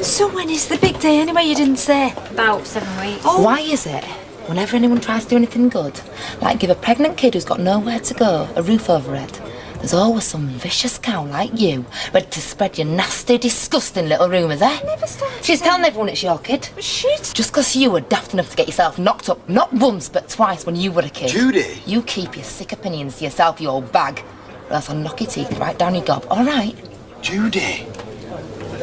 So when is the big day anyway, you didn't say? About 7 weeks. Oh. Why is it, whenever anyone tries to do anything good, like give a pregnant kid who's got nowhere to go a roof over it, there's always some vicious cow like you ready to spread your nasty, disgusting little rumours, eh? Never started. She's telling everyone it's your kid. Shit. Just 'cause you were daft enough to get yourself knocked up, not once but twice when you were a kid. Judy! You keep your sick opinions to yourself, you old bag, or else I'll knock your teeth right down your gob, all right? Judy!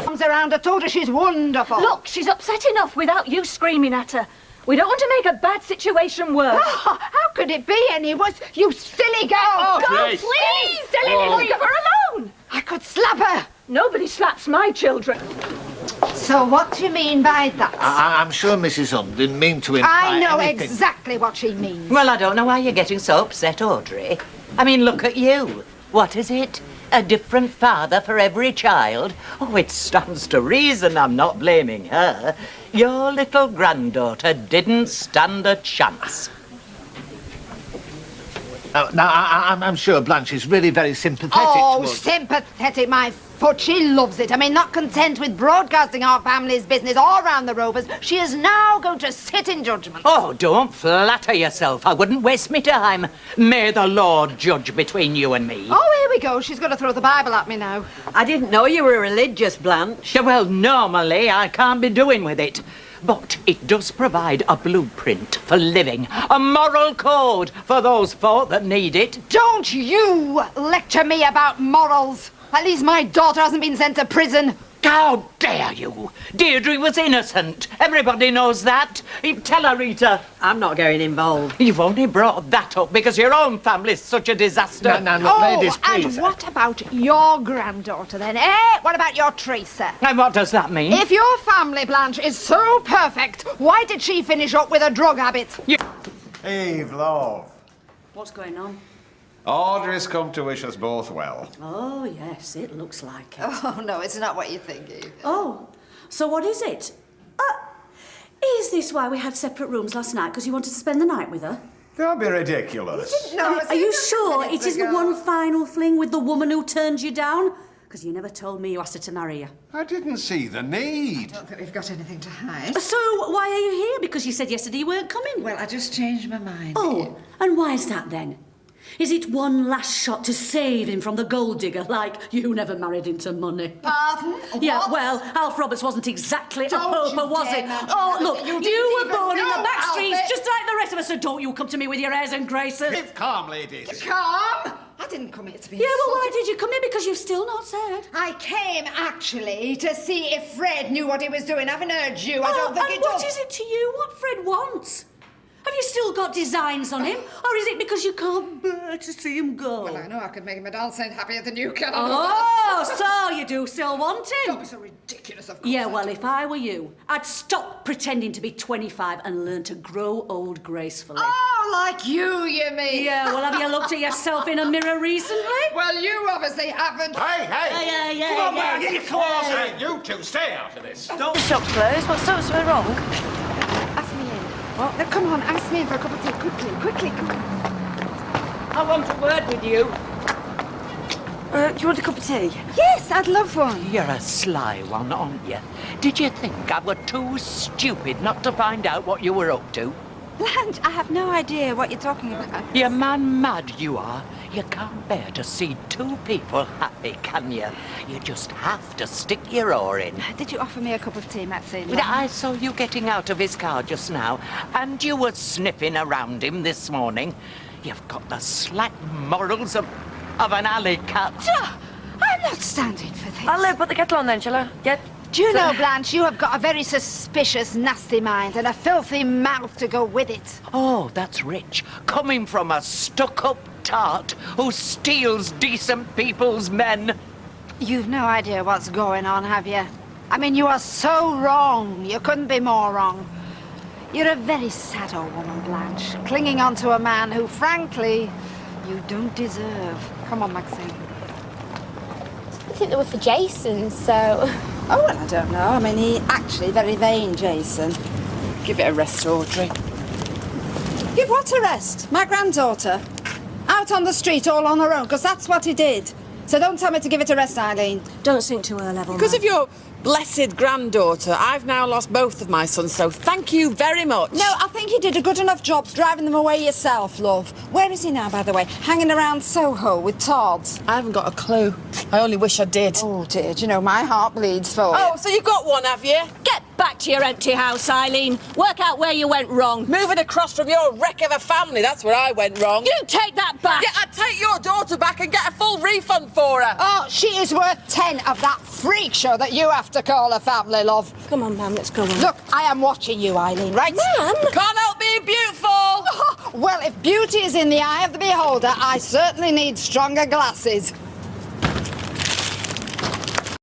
Comes around, I told her she's wonderful. Look, she's upset enough without you screaming at her. We don't want to make a bad situation worse. Oh, how could it be any worse? You silly girl! Oh, Go, please! Leave her alone! I could slap her. Nobody slaps my children. So what do you mean by that? I'm sure Mrs. Hunt didn't mean to imply I know anything. exactly what she means. Well, I don't know why you're getting so upset, Audrey. I mean, look at you. What is it? A different father for every child? Oh, it stands to reason I'm not blaming her. Your little granddaughter didn't stand a chance. Now, I'm sure Blanche is really very sympathetic Oh, towards... sympathetic, my foot. She loves it. I mean, not content with broadcasting our family's business all round the Rovers, she is now going to sit in judgment. Oh, don't flatter yourself. I wouldn't waste me time. May the Lord judge between you and me. Oh, here we go. She's going to throw the Bible at me now. I didn't know you were religious, Blanche. Yeah, well, normally I can't be doing with it. But it does provide a blueprint for living, a moral code for those folk that need it. Don't you lecture me about morals. At least my daughter hasn't been sent to prison. How dare you? Deirdre was innocent. Everybody knows that. Tell her, Rita. I'm not getting involved. You've only brought that up because your own family's such a disaster. No, look, ladies, please. And what about your granddaughter then, eh? What about your Teresa? And what does that mean? If your family, Blanche, is so perfect, why did she finish up with a drug habit? Eve, love. What's going on? Audrey's come to wish us both well. Oh, yes, it looks like it. Oh, no, it's not what you think, Eve. Oh, so what is it? Is this why we had separate rooms last night? Because you wanted to spend the night with her? Don't be ridiculous. Are you sure it isn't one final fling with the woman who turned you down? Because you never told me you asked her to marry you. I didn't see the need. I don't think we've got anything to hide. So why are you here? Because you said yesterday you weren't coming. Well, I just changed my mind. Oh, and why is that then? Is it one last shot to save him from the gold digger, like you never married into money? Pardon? Yeah, What? well, Alf Roberts wasn't exactly Don't a poper, you was dare he? mention Oh, that. look, You you didn't were even born in the know back streets, Alfie. just like the rest of us, so don't you come to me with your airs and graces. Keep calm, ladies. Calm? I didn't come here to be Yeah, well, why insulted. did you come here? Because you've still not said. I came, actually, to see if Fred knew what he was doing. I haven't heard you. I don't think and he what does. is it to you? What Fred wants? Have you still got designs on him? Or is it because you can't bear to see him go? Well, I know I could make him a dance ain't happier than you can. Oh, so you do still want him? Don't be so ridiculous, of course. Yeah, well, if I were you, I'd stop pretending to be 25 and learn to grow old gracefully. Oh, like you mean? Yeah, well, have you looked at yourself in a mirror recently? Well, you obviously haven't. Hey! Yeah. Come on back, get your claws out. You two, stay out of this. The shop's closed. What's something wrong? Ask me in. What? Now, come on, ask me in for a cup of tea. Quickly. Come on. I want a word with you. Do you want a cup of tea? Yes, I'd love one. You're a sly one, aren't you? Did you think I were too stupid not to find out what you were up to? Blanche, I have no idea what you're talking about. You're man mad, you are. You can't bear to see two people happy, can you? You just have to stick your oar in. Did you offer me a cup of tea, Maxine? I saw you getting out of his car just now, and you were sniffing around him this morning. You've got the slack morals of an alley cat. I'm not standing for this. I'll put the kettle on then, shall I? Yeah. Do you know, Blanche, you have got a very suspicious, nasty mind and a filthy mouth to go with it. Oh, that's rich. Coming from a stuck-up tart who steals decent people's men. You've no idea what's going on, have you? I mean, you are so wrong. You couldn't be more wrong. You're a very sad old woman, Blanche, clinging on to a man who, frankly, you don't deserve. Come on, Maxine. I think they were for Jason, so... Oh, well, I don't know. I mean, he actually very vain, Jason. Give it a rest, Audrey. Give what a rest? My granddaughter? Out on the street all on her own, because that's what he did. So don't tell me to give it a rest, Eileen. Don't sink to her level. Because of your blessed granddaughter, I've now lost both of my sons, so thank you very much. No, I think you did a good enough job driving them away yourself, love. Where is he now, by the way? Hanging around Soho with Todd? I haven't got a clue. I only wish I did. Oh, dear, do you know, my heart bleeds for you. Oh, so you've got one, have you? Get back to your empty house, Eileen. Work out where you went wrong. Moving across from your wreck of a family, that's where I went wrong. You take that back. Yeah, I'd take your daughter back and get a full refund for her. Oh, she is worth 10 of that freak show that you have to call a family, love. Come on, Mum, let's go on. Look, I am watching you, Eileen, right? Mum! Can't help being beautiful. Well, if beauty is in the eye of the beholder, I certainly need stronger glasses.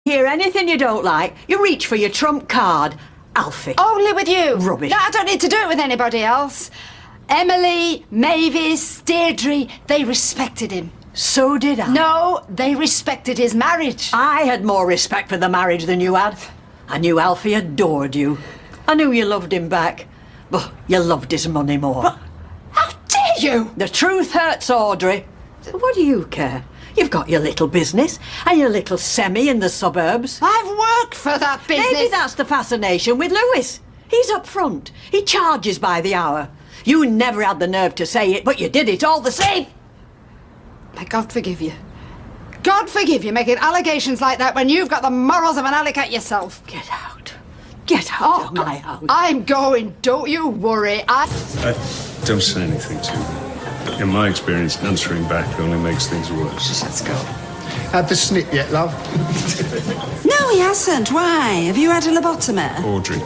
Hear anything you don't like, you reach for your trump card. Alfie. Only with you. Rubbish. No, I don't need to do it with anybody else. Emily, Mavis, Deirdre, they respected him. So did I. No, they respected his marriage. I had more respect for the marriage than you had. I knew Alfie adored you. I knew you loved him back. But you loved his money more. But how dare you? The truth hurts, Audrey. What do you care? You've got your little business and your little semi in the suburbs. I've worked for that business. Maybe that's the fascination with Lewis. He's up front. He charges by the hour. You never had the nerve to say it, but you did it all the same. May God forgive you. God forgive you making allegations like that when you've got the morals of an alley-cat yourself. Get out. Get out of my house. I'm going. Don't you worry. Don't say anything to me. In my experience, answering back only makes things worse. Let's go. Had the snip yet, love? No, he hasn't. Why? Have you had a lobotomy? Audrey.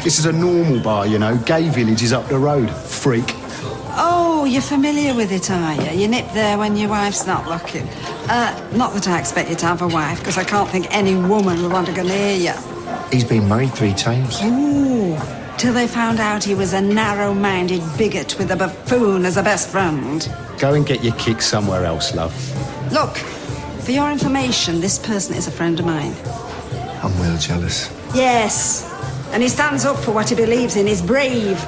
This is a normal bar, you know. Gay village is up the road. Freak. Oh, you're familiar with it, are you? You nip there when your wife's not looking. Not that I expect you to have a wife, because I can't think any woman would want to go near you. He's been married 3 times. Ooh. Till they found out he was a narrow-minded bigot with a buffoon as a best friend. Go and get your kick somewhere else, love. Look, for your information, this person is a friend of mine. I'm well jealous. Yes, and he stands up for what he believes in. He's brave.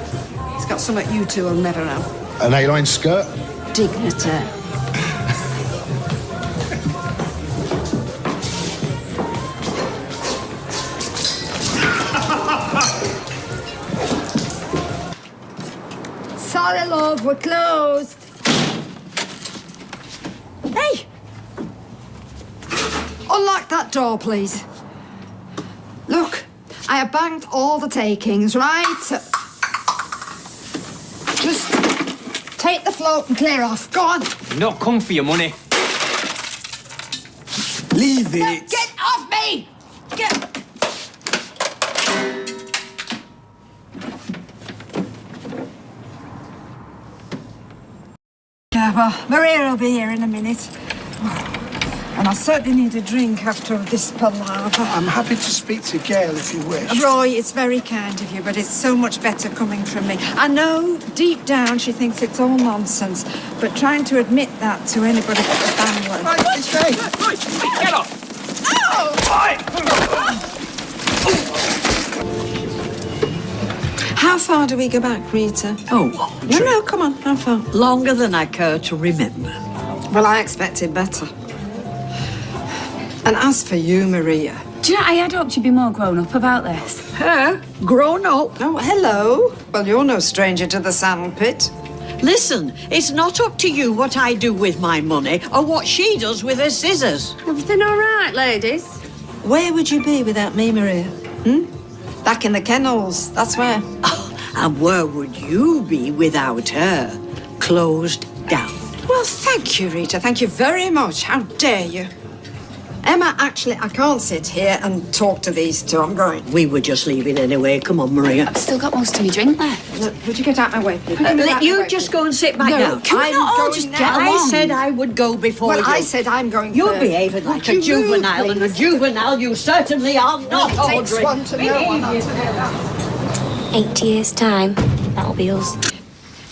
He's got something you two will never have. An A-line skirt? Dignity. Sorry, love, we're closed. Hey! Unlock that door, please. Look, I have banked all the takings, right? Just take the float and clear off. Go on. Not come for your money. Leave it. No, get off me! Get... Yeah, well, Maria will be here in a minute. And I certainly need a drink after this palaver. I'm happy to speak to Gail if you wish. Roy, it's very kind of you, but it's so much better coming from me. I know, deep down, she thinks it's all nonsense, but trying to admit that to anybody but the family... Right, it's me. Get off! How far do we go back, Rita? Oh, Audrey. No, come on, how far? Longer than I care to remember. Well, I expected better. And as for you, Maria... Do you know, I had hoped you'd be more grown up about this. Her? Grown up? Oh, hello. Well, you're no stranger to the sandpit. Listen, it's not up to you what I do with my money or what she does with her scissors. Everything all right, ladies? Where would you be without me, Maria? Back in the kennels, that's where. Oh, and where would you be without her? Closed down. Well, thank you, Rita. Thank you very much. How dare you? Emma, actually, I can't sit here and talk to these two. I'm going. We were just leaving anyway. Come on, Maria. I've still got most of my drink left. Look, would you get out my way, please? Let you just go and sit back down. Can we not all just get along? I said I would go before you. Well, I said I'm going You're first. behaving like Would a you move, juvenile, and a please? juvenile you certainly are not, It takes Audrey. one to know one. 8 years' time, that'll be us.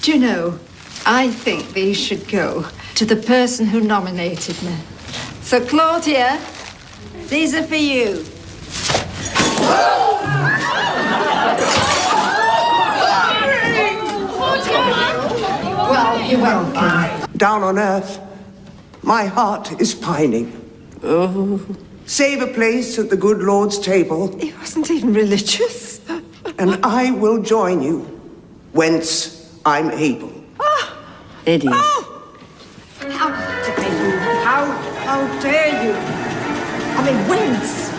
Do you know, I think these should go to the person who nominated me. So, Claudia, these are for you. Well, you're welcome. Down on earth, my heart is pining. Oh. Save a place at the good Lord's table. He wasn't even religious. And I will join you, whence I'm able. Idiot. How dare you? How dare you? I mean, whence?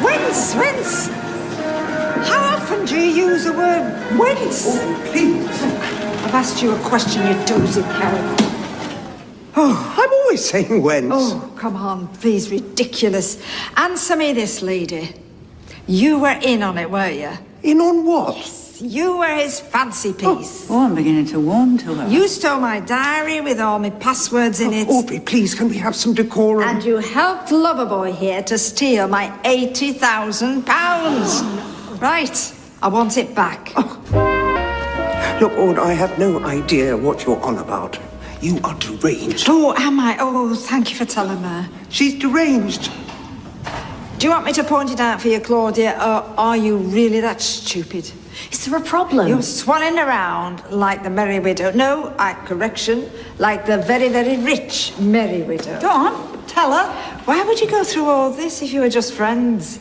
How often do you use the word whence? Oh, please. I've asked you a question, you dozy cow. Oh, I'm always saying whence. Oh, come on, please, ridiculous. Answer me this, lady. You were in on it, were you? In on what? Yes, you were his fancy piece. Oh, I'm beginning to warm to her. You stole my diary with all my passwords in it. Audrey, please, can we have some decorum? And you helped Loverboy here to steal my £80,000. Right, I want it back. Look, Aud, I have no idea what you're on about. You are deranged. Oh, am I? Oh, thank you for telling me. She's deranged. Do you want me to point it out for you, Claudia, or are you really that stupid? Is there a problem? You're swanning around like the Merry Widow. No, correction, like the very, very rich Merry Widow. Go on, tell her. Why would you go through all this if you were just friends?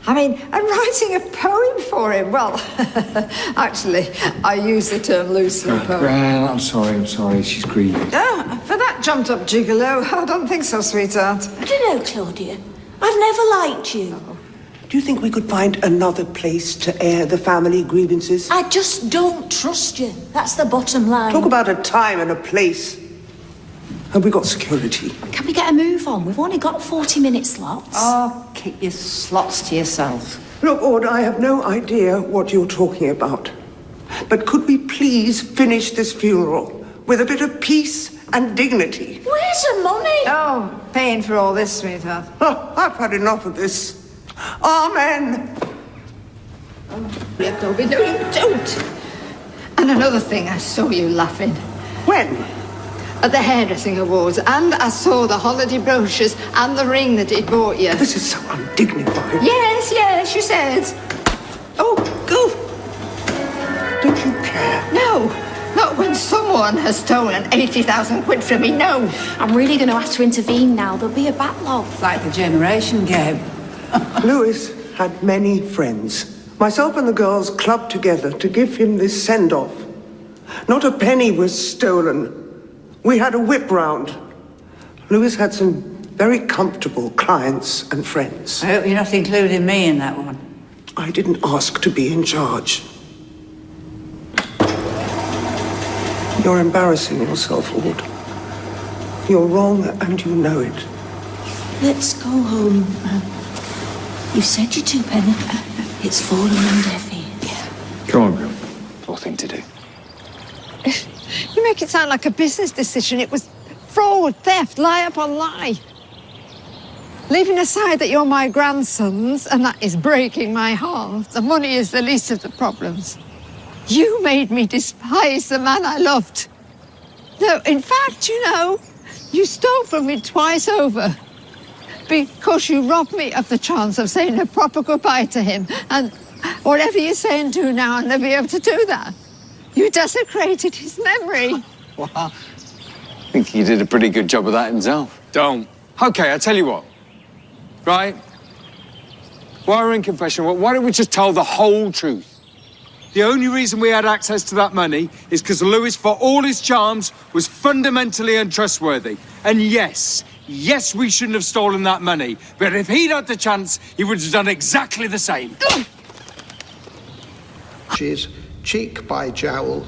I mean, I'm writing a poem for him. Well, actually, I use the term loosely, poem. Well, I'm sorry, she's greedy. Ah, for that jumped-up gigolo, I don't think so, sweetheart. I don't know, Claudia. I've never liked you. Do you think we could find another place to air the family grievances? I just don't trust you. That's the bottom line. Talk about a time and a place. Have we got security? Can we get a move on? We've only got 40-minute slots. Oh, keep your slots to yourself. Look, Aud, I have no idea what you're talking about. But could we please finish this funeral with a bit of peace and dignity? Where's the money? Oh, paying for all this, sweetheart. Oh, I've had enough of this. Amen. Yeah, Toby, no, you don't. And another thing, I saw you laughing. When? At the hairdressing awards, and I saw the holiday brochures and the ring that he'd bought you. This is so undignified. Yes, you said. Oh, go. Don't you care? No, not when someone has stolen 80,000 quid from me, no. I'm really going to have to intervene now. There'll be a backlog. It's like the generation game. Lewis had many friends. Myself and the girls clubbed together to give him this send-off. Not a penny was stolen. We had a whip round. Lewis had some very comfortable clients and friends. I hope you're not including me in that one. I didn't ask to be in charge. You're embarrassing yourself, Aud. You're wrong and you know it. Let's go home. You said you two, Penny. It's fallen on deaf ears. Go on, Bill. Poor thing to do. You make it sound like a business decision. It was fraud, theft, lie upon lie. Leaving aside that you're my grandsons, and that is breaking my heart, the money is the least of the problems. You made me despise the man I loved. No, in fact, you stole from me twice over. Because you robbed me of the chance of saying a proper goodbye to him. And whatever you're saying to now, I'll never be able to do that. You desecrated his memory. Well, I think he did a pretty good job of that himself. Don't. Okay, I'll tell you what. Right? While we're in confession, why don't we just tell the whole truth? The only reason we had access to that money is because Lewis, for all his charms, was fundamentally untrustworthy. And yes, we shouldn't have stolen that money. But if he'd had the chance, he would have done exactly the same. She's cheek by jowl,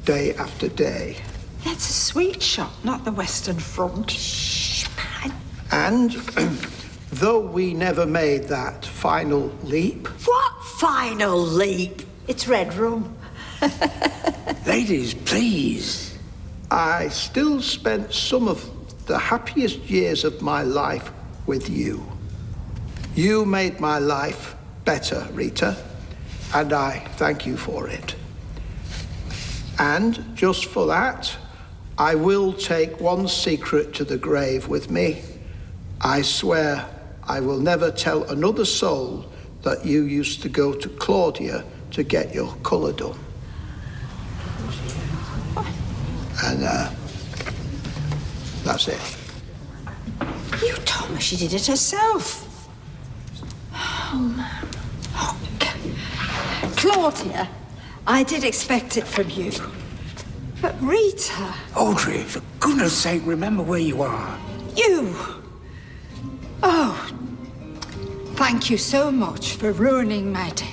day after day. That's a sweet shop, not the Western Front. Shh, man. And though we never made that final leap... What final leap? It's red rum. Ladies, please. I still spent some of the happiest years of my life with you. You made my life better, Rita, and I thank you for it. And just for that, I will take one secret to the grave with me. I swear I will never tell another soul that you used to go to Claudia to get your colour done. And that's it. You told me she did it herself. Oh, Mum. Claudia, I did expect it from you. But Rita... Audrey, for goodness sake, remember where you are. You! Oh, thank you so much for ruining my day.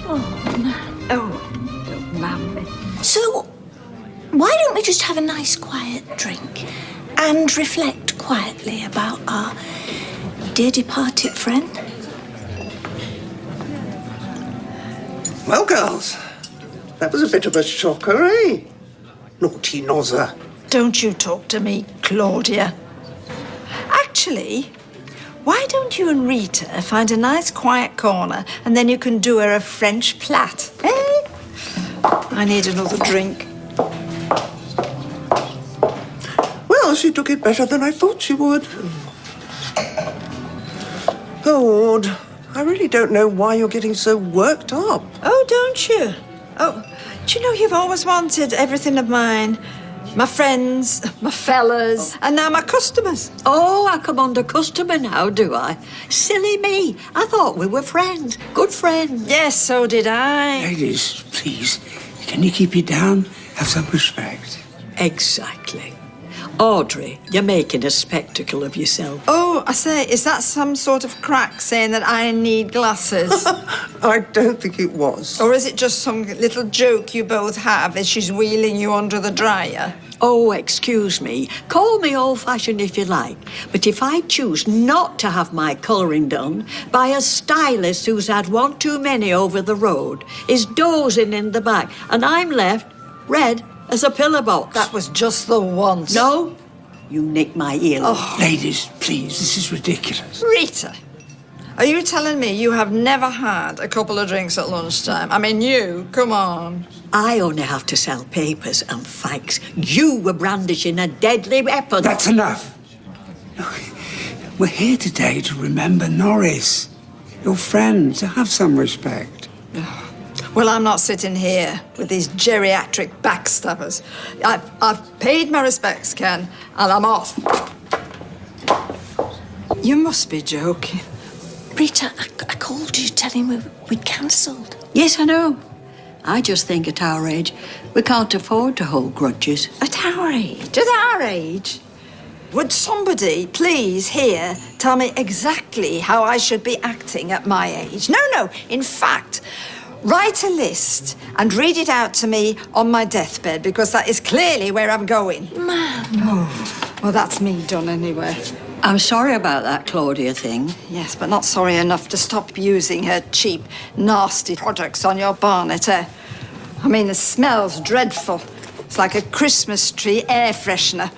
Oh, Mum. Oh, Mummy. So, why don't we just have a nice quiet drink and reflect quietly about our dear departed friend? Well, girls, that was a bit of a shocker, eh? Naughty nozzer. Don't you talk to me, Claudia. Actually, why don't you and Rita find a nice quiet corner and then you can do her a French plat, eh? I need another drink. Well, she took it better than I thought she would. Oh, Aud, I really don't know why you're getting so worked up. Oh, don't you? Oh, do you know you've always wanted everything of mine? My friends, my fellas, and now my customers. Oh, I come under customer now, do I? Silly me. I thought we were friends. Good friends. Yes, so did I. Ladies, please, can you keep it down? Have some respect. Exactly. Audrey, you're making a spectacle of yourself. Oh, I say, is that some sort of crack saying that I need glasses? I don't think it was. Or is it just some little joke you both have as she's wheeling you under the dryer? Oh, excuse me. Call me old-fashioned if you like. But if I choose not to have my colouring done by a stylist who's had one too many over the road, is dozing in the back, and I'm left red as a pillar box. That was just the once. No, you nicked my earlobe. Oh. Ladies, please, this is ridiculous. Rita, are you telling me you have never had a couple of drinks at lunchtime? I mean, you, come on. I only have to sell papers and fags. You were brandishing a deadly weapon. That's enough. Look, we're here today to remember Norris, your friend, to have some respect. Well, I'm not sitting here with these geriatric backstabbers. I've paid my respects, Ken, and I'm off. You must be joking. Rita, I called you telling me we'd cancelled. Yes, I know. I just think at our age, we can't afford to hold grudges. At our age? At our age? Would somebody please here tell me exactly how I should be acting at my age? No. In fact, write a list and read it out to me on my deathbed, because that is clearly where I'm going. Mum. Oh, well, that's me done anyway. I'm sorry about that Claudia thing. Yes, but not sorry enough to stop using her cheap, nasty products on your bonnet, eh? I mean, the smell's dreadful. It's like a Christmas tree air freshener.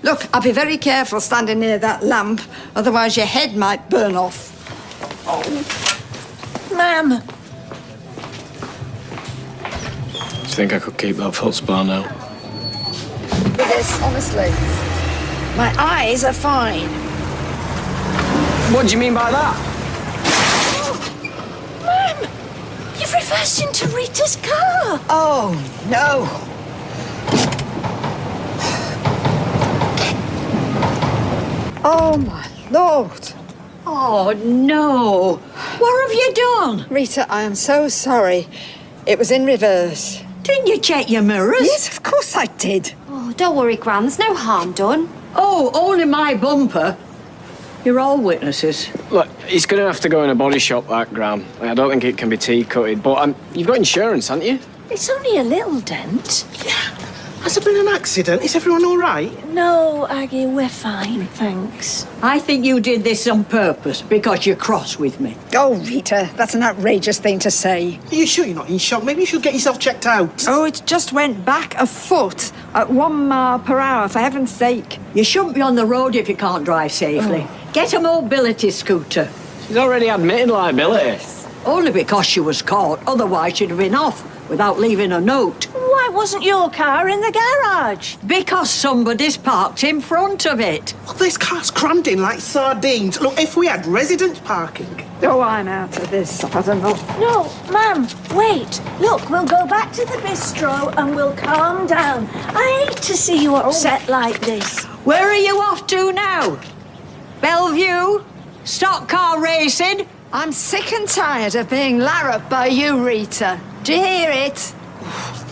Look, I'll be very careful standing near that lamp, otherwise your head might burn off. Oh. Mum. Do you think I could keep that foot spa now? Yes, honestly. My eyes are fine. What do you mean by that? Mum! You've reversed into Rita's car! Oh, no. Oh, my Lord. Oh, no. What have you done? Rita, I am so sorry. It was in reverse. Didn't you check your mirrors? Yes, of course I did. Oh, don't worry, Gran. There's no harm done. Oh, only my bumper. You're all witnesses. Look, he's going to have to go in a body shop, that, Graham. I don't think it can be tea-cutted, but you've got insurance, haven't you? It's only a little dent. Has there been an accident? Is everyone all right? No, Aggie, we're fine, thanks. I think you did this on purpose because you're cross with me. Oh, Rita, that's an outrageous thing to say. Are you sure you're not in shock? Maybe you should get yourself checked out. Oh, it just went back a foot at 1 mile per hour, for heaven's sake. You shouldn't be on the road if you can't drive safely. Get a mobility scooter. She's already admitted liability. Only because she was caught. Otherwise, she'd have been off without leaving a note. Why wasn't your car in the garage? Because somebody's parked in front of it. Well, this car's crammed in like sardines. Look, if we had residence parking. Oh, I'm out of this. I don't know. No, Mum, wait. Look, we'll go back to the bistro and we'll calm down. I hate to see you upset like this. Where are you off to now? Bellevue? Stock car racing? I'm sick and tired of being larruped by you, Rita. Do you hear it?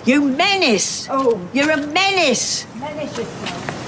You menace! Oh. You're a menace! Menace yourself.